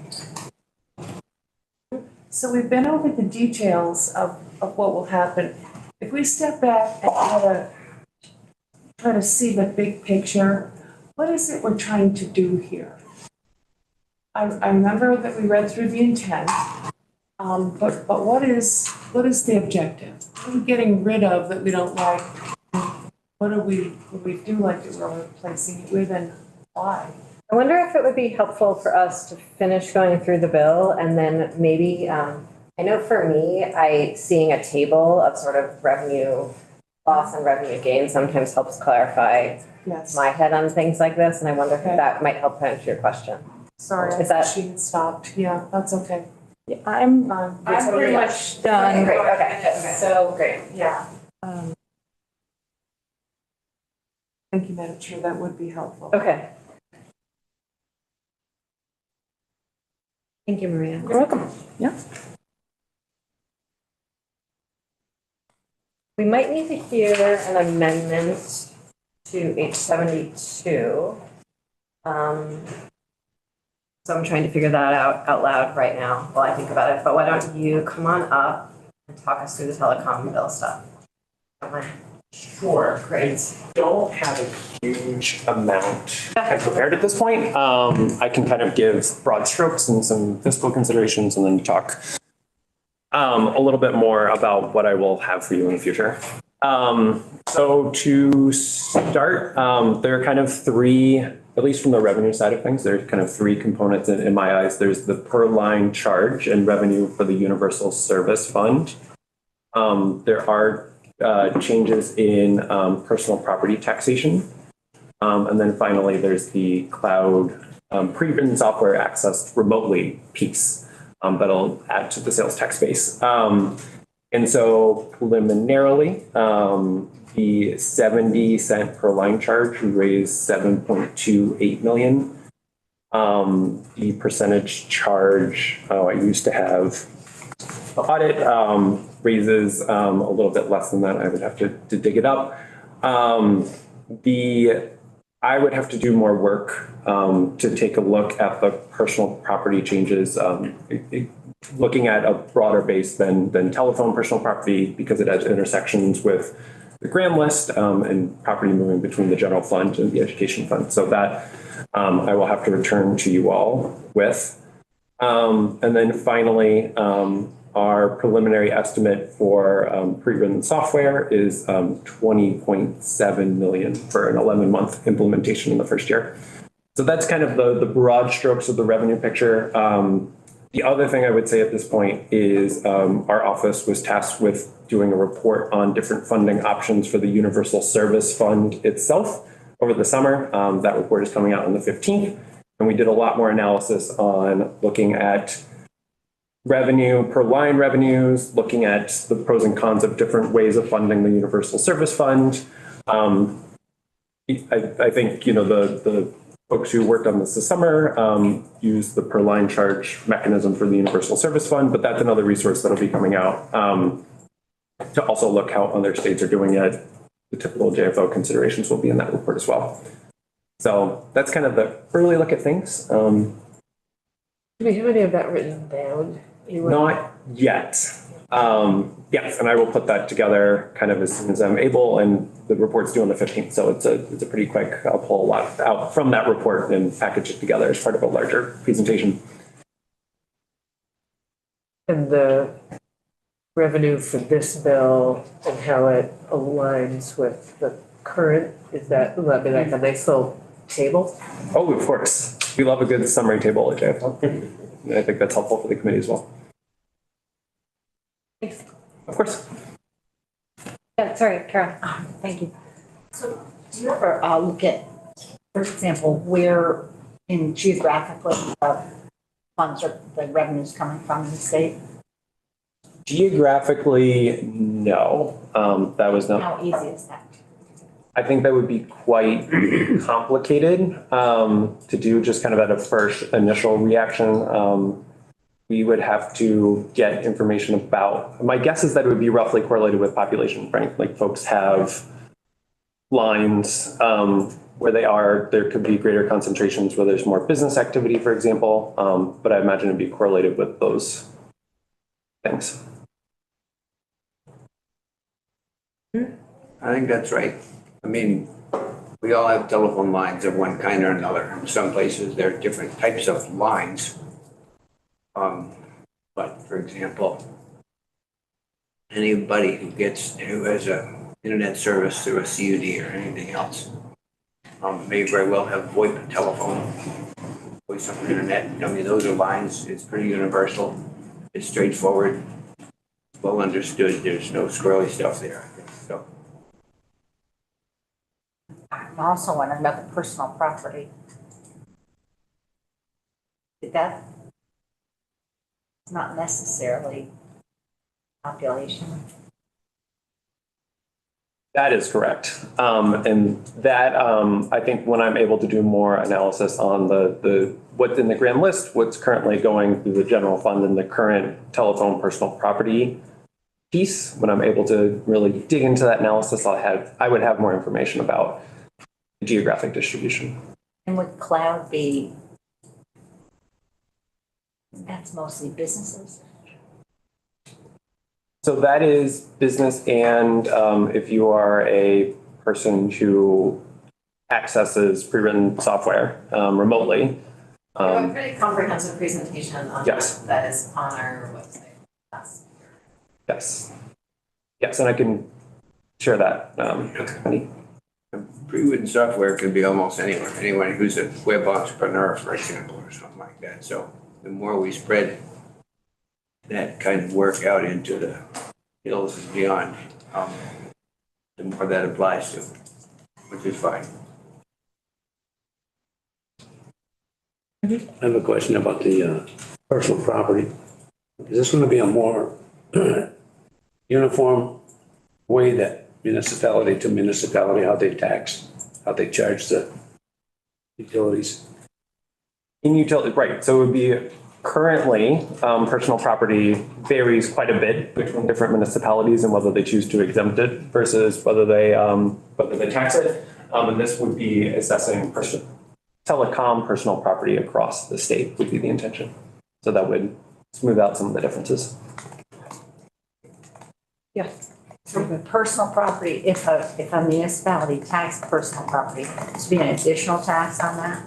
So we've been over the details of what will happen. If we step back and try to see the big picture, what is it we're trying to do here? I remember that we read through the intent, but what is the objective? What are we getting rid of that we don't like? What do we do like that we're replacing it with, and why? I wonder if it would be helpful for us to finish going through the bill and then maybe, I know for me, seeing a table of sort of revenue loss and revenue gain sometimes helps clarify my head on things like this. And I wonder if that might help answer your question. Sorry, I thought she had stopped. Yeah, that's okay. Yeah, I'm pretty much done. Great, okay. So, great. Yeah. Thank you, Madam Chair. That would be helpful. Okay. Thank you, Maria. You're welcome. Yeah. We might need to hear an amendment to H72. So I'm trying to figure that out loud right now while I think about it. But why don't you come on up and talk us through the telecom bill stuff? Sure. Great. I don't have a huge amount prepared at this point. I can kind of give broad strokes and some fiscal considerations and then talk a little bit more about what I will have for you in the future. So to start, there are kind of three, at least from the revenue side of things, there's kind of three components in my eyes. There's the per line charge and revenue for the Universal Service Fund. There are changes in personal property taxation. And then finally, there's the cloud pre-written software accessed remotely piece that'll add to the sales tax base. And so preliminarily, the 70-cent per line charge, we raised 7.28 million. The percentage charge, I used to have audit raises a little bit less than that. I would have to dig it up. I would have to do more work to take a look at the personal property changes, looking at a broader base than telephone personal property because it has intersections with the Graham list and property moving between the general fund and the education fund. So that I will have to return to you all with. And then finally, our preliminary estimate for pre-written software is 20.7 million for an 11-month implementation in the first year. So that's kind of the broad strokes of the revenue picture. The other thing I would say at this point is our office was tasked with doing a report on different funding options for the Universal Service Fund itself over the summer. That report is coming out on the 15th. And we did a lot more analysis on looking at revenue per line revenues, looking at the pros and cons of different ways of funding the Universal Service Fund. I think, the folks who worked on this summer use the per line charge mechanism for the Universal Service Fund, but that's another resource that'll be coming out to also look how other states are doing it. The typical JFO considerations will be in that report as well. So that's kind of the early look at things. Do we have any of that written down? Not yet. Yes, and I will put that together kind of as soon as I'm able, and the report's due on the 15th, so it's a pretty quick, I'll pull a lot out from that report and package it together as part of a larger presentation. And the revenue for this bill and how it aligns with the current, will that be like a nice little table? Oh, of course. We love a good summary table at JFL. And I think that's helpful for the committee as well. Thanks. Of course. Yeah, sorry, Kara. Thank you. So do you ever look at, for example, where in geographically funds or the revenues coming from in the state? Geographically, no. That was not. How easy is that? I think that would be quite complicated to do just kind of at a first initial reaction. We would have to get information about, my guess is that it would be roughly correlated with population, right? Like folks have lines where they are, there could be greater concentrations where there's more business activity, for example. But I imagine it'd be correlated with those things. I think that's right. I mean, we all have telephone lines of one kind or another. In some places, there are different types of lines. But for example, anybody who has a internet service through a CUD or anything else, may very well have VoIP telephone, voice over internet. I mean, those are lines. It's pretty universal. It's straightforward, well understood. There's no squirrely stuff there, I think. So. I'm also wondering about the personal property. That is not necessarily population. That is correct. And that, I think when I'm able to do more analysis on the what's in the grand list, what's currently going through the general fund and the current telephone personal property piece, when I'm able to really dig into that analysis, I would have more information about the geographic distribution. And would cloud be, that's mostly businesses? So that is business, and if you are a person who accesses pre-written software remotely. We have a pretty comprehensive presentation on Yes. that is on our website. Yes. Yes, and I can share that. Pre-written software can be almost anywhere. Anyone who's a web entrepreneur, for example, or something like that. So the more we spread that kind of work out into the hills and beyond, the more that applies to, which is fine. I have a question about the personal property. Is this going to be a more uniform way that municipality to municipality, how they tax, how they charge the utilities? In utility, right. So it would be currently, personal property varies quite a bit between different municipalities and whether they choose to exempt it versus whether they tax it. And this would be assessing telecom personal property across the state would be the intention. So that would smooth out some of the differences. Yes. So the personal property, if a municipality taxed personal property, to be an additional tax on that?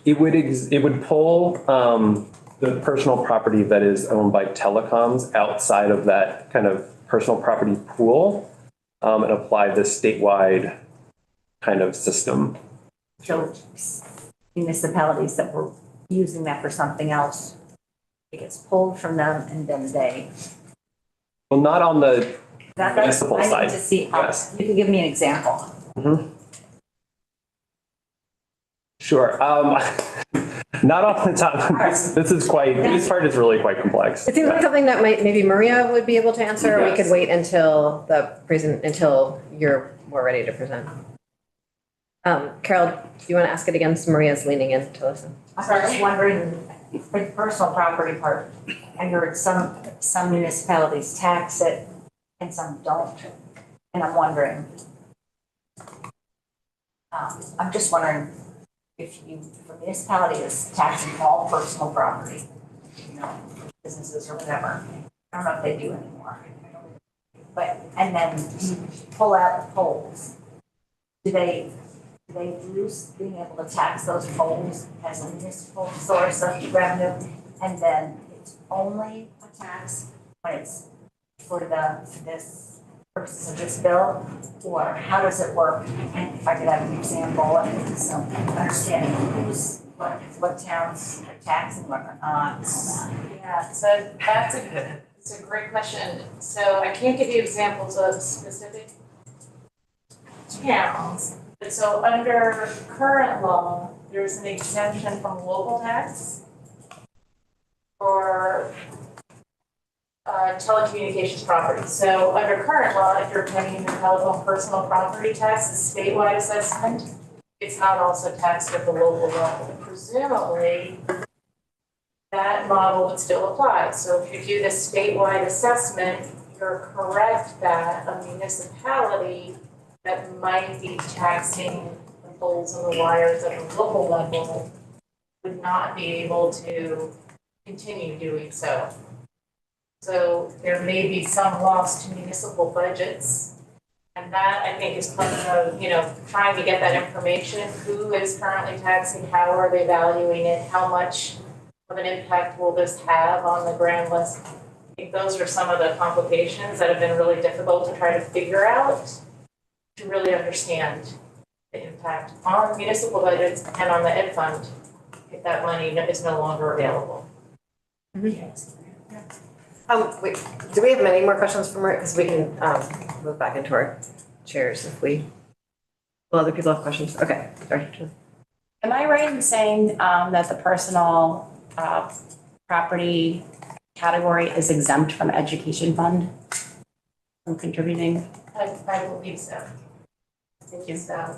It would pull the personal property that is owned by telecoms outside of that kind of personal property pool and apply this statewide kind of system. So municipalities that were using that for something else, it gets pulled from them and then they. Well, not on the municipal I side. need to see, Yes. you can give me an example. Mm-hmm. Sure. Not off the top. This part is really quite complex. It seems like something that maybe Maria would be able to answer, or we could wait until until you're more ready to present. Carol, do you want to ask it again? So Maria's leaning in to listen. I was just wondering, for the personal property part, I heard some municipalities tax it and some don't. And I'm wondering, I'm just wondering if a municipality is taxing all personal property, businesses or whatever. I don't know if they do anymore. But, and then you pull out the poles. Do they lose being able to tax those poles as a municipal source of revenue? And then it's only a tax when it's for this purposes of this bill? Or how does it work? And if I could have an example and some understanding what towns are taxing, what are not, and all that. Yeah, so it's a great question. So I can't give you examples of specific towns. But so under current law, there's an exemption from local tax for telecommunications property. So under current law, if you're paying the telephone personal property tax, the statewide assessment, it's not also taxed at the local level. Presumably, that model would still apply. So if you do the statewide assessment, you're correct that a municipality that might be taxing the poles and the wires at the local level would not be able to continue doing so. So there may be some loss to municipal budgets. And that, I think, is part of, trying to get that information. Who is currently taxing? How are they valuing it? How much of an impact will this have on the grand list? I think those are some of the complications that have been really difficult to try to figure out, to really understand the impact on municipal budgets and on the ed fund if that money is no longer available. Yes. Wait, do we have many more questions from her? Because we can move back into our chairs if will other people have questions? Okay, sorry. Am I right in saying that the personal property category is exempt from education fund from contributing? I believe so. Thank you. So,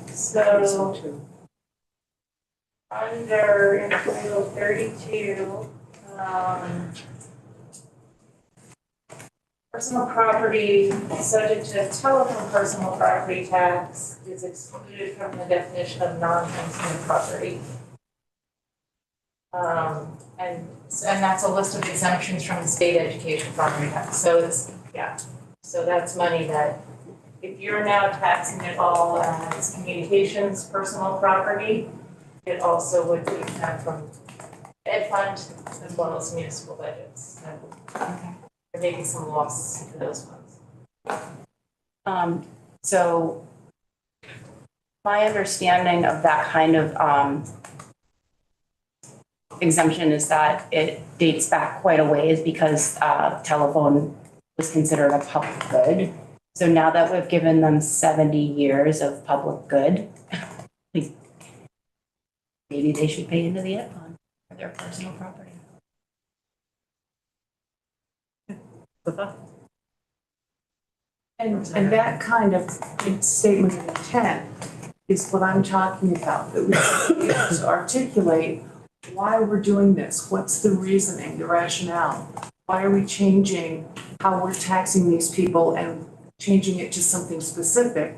so under Title 32, personal property subject to telephone personal property tax is excluded from the definition of non-consumer property. And that's a list of exemptions from the state education property tax. So so that's money that if you're now taxing it all as communications personal property, it also would be exempt from ed fund as well as municipal budgets. So there may be some loss to those funds. So my understanding of that kind of exemption is that it dates back quite a ways because telephone was considered a public good. So now that we've given them 70 years of public good, maybe they should pay into the ed fund for their personal property. And that kind of statement of intent is what I'm talking about, that we should be able to articulate why we're doing this, what's the reasoning, the rationale? Why are we changing how we're taxing these people and changing it to something specific?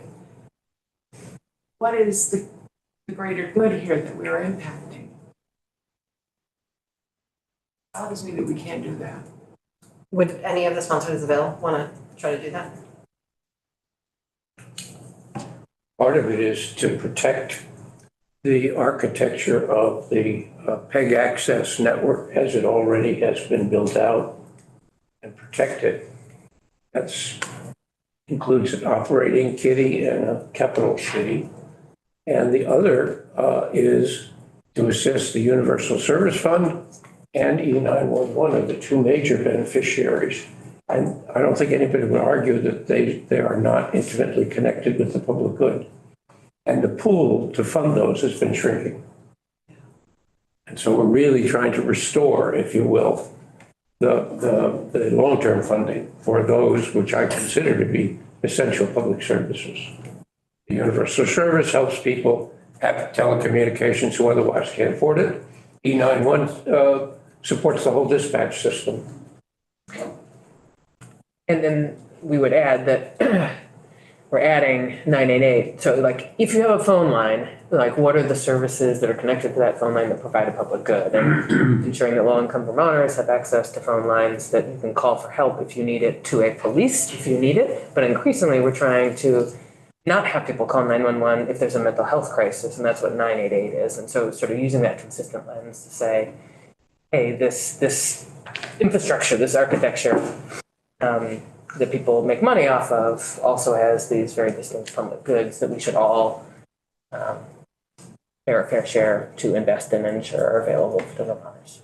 What is the greater good here that we're impacting? Bothers me that we can't do that. Would any of the sponsors of the bill want to try to do that? Part of it is to protect the architecture of the PEG access network as it already has been built out and protect it. That's includes an operating kitty and a capital city. And the other is to assist the Universal Service Fund and E911 are the two major beneficiaries. And I don't think anybody would argue that they are not intimately connected with the public good. And the pool to fund those has been shrinking. And so we're really trying to restore, if you will, the long-term funding for those which I consider to be essential public services. The universal service helps people have telecommunications who otherwise can't afford it. E91 supports the whole dispatch system. And then we would add that we're adding 988. So like, if you have a phone line, like what are the services that are connected to that phone line that provide a public good? And ensuring that low-income Vermonters have access to phone lines that you can call for help if you need it, to a police if you need it. But increasingly, we're trying to not have people call 911 if there's a mental health crisis, and that's what 988 is. And so sort of using that consistent lens to say, hey, this infrastructure, this architecture, that people make money off of also has these very distinct public goods that we should all bear a fair share to invest in and ensure are available to Vermonters.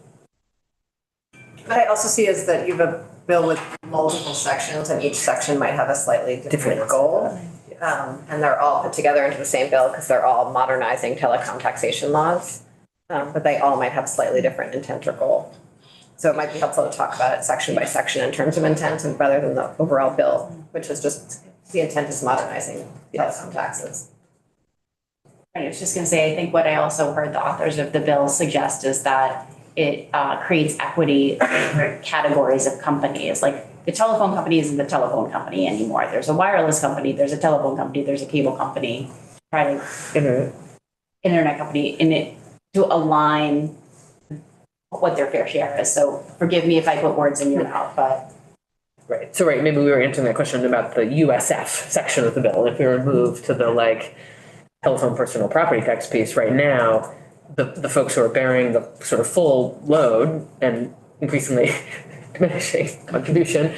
What I also see is that you have a bill with multiple sections, and each section might have a slightly different goal. And they're all put together into the same bill because they're all modernizing telecom taxation laws. But they all might have slightly different intent or goal. So it might be helpful to talk about it section by section in terms of intent, and rather than the overall bill, which is just, the intent is modernizing telecom taxes. I was just gonna say, I think what I also heard the authors of the bill suggest is that it creates equity for categories of companies. Like the telephone company isn't the telephone company anymore. There's a wireless company, there's a telephone company, there's a cable company, internet company, in it to align what their fair share is. So forgive me if I put words in your mouth, but. Right. So maybe we were answering that question about the USF section of the bill. If we were moved to the like telephone personal property tax piece right now, the folks who are bearing the sort of full load and increasingly diminishing contribution,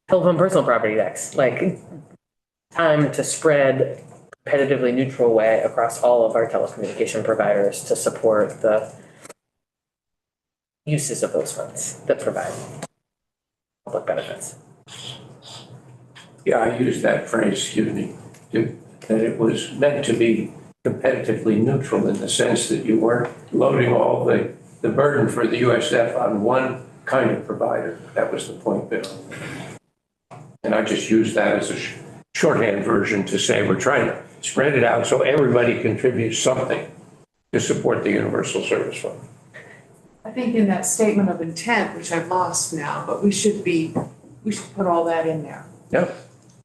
telephone personal property tax, like time to spread competitively neutral way across all of our telecommunication providers to support the uses of those funds that provide public benefits. Yeah, I used that phrase, excuse me, that it was meant to be competitively neutral in the sense that you weren't loading all the burden for the USF on one kind of provider. That was the point, Bill. And I just used that as a shorthand version to say we're trying to spread it out so everybody contributes something to support the Universal Service Fund. I think in that statement of intent, which I've lost now, but we should put all that in there. Yep.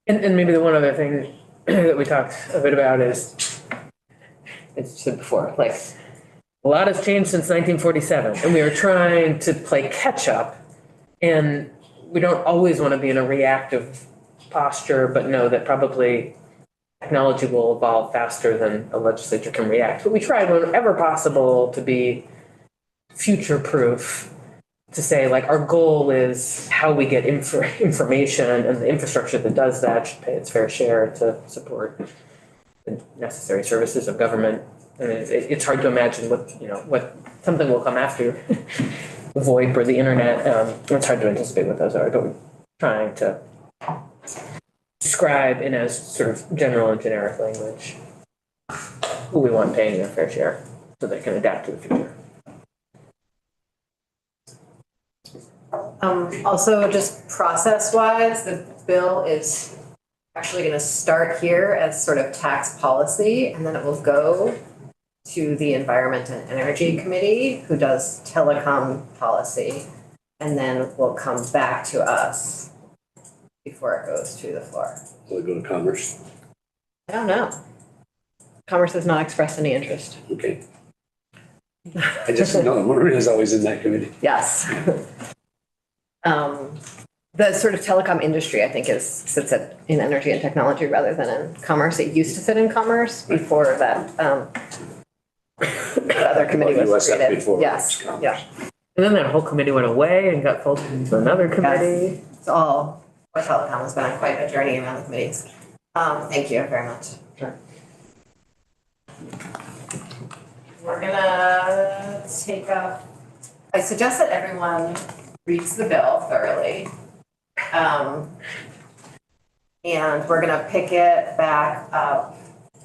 And maybe the one other thing that we talked a bit about is, as I said before, like a lot has changed since 1947, and we are trying to play catch up, and we don't always want to be in a reactive posture, but know that probably technology will evolve faster than a legislature can react. But we try whenever possible to be future-proof, to say like our goal is how we get information, and the infrastructure that does that should pay its fair share to support the necessary services of government. And it's hard to imagine what something will come after VoIP or the internet. It's hard to anticipate what those are, but we're trying to describe in as sort of general and generic language who we want paying their fair share so they can adapt to the future. Also, just process-wise, the bill is actually going to start here as sort of tax policy, and then it will go to the Environment and Energy Committee, who does telecom policy, and then will come back to us before it goes to the floor. Will it go to Commerce? I don't know. Commerce has not expressed any interest. Okay. I just know Maria is always in that committee. Yes. The sort of telecom industry, I think, sits in energy and technology rather than in commerce. It used to sit in commerce before that that other committee was USF created. before Yes, yeah. And then that whole committee went away and got folded into another committee. Yes. It's all, telecom has been on quite a journey around the committees. Thank you very much. Sure. We're gonna take up, I suggest that everyone reads the bill thoroughly. And we're gonna pick it back up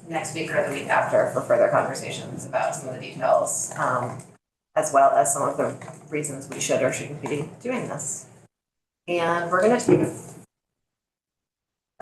next week or the week after for further conversations about some of the details, as well as some of the reasons we should or shouldn't be doing this. And we're gonna take a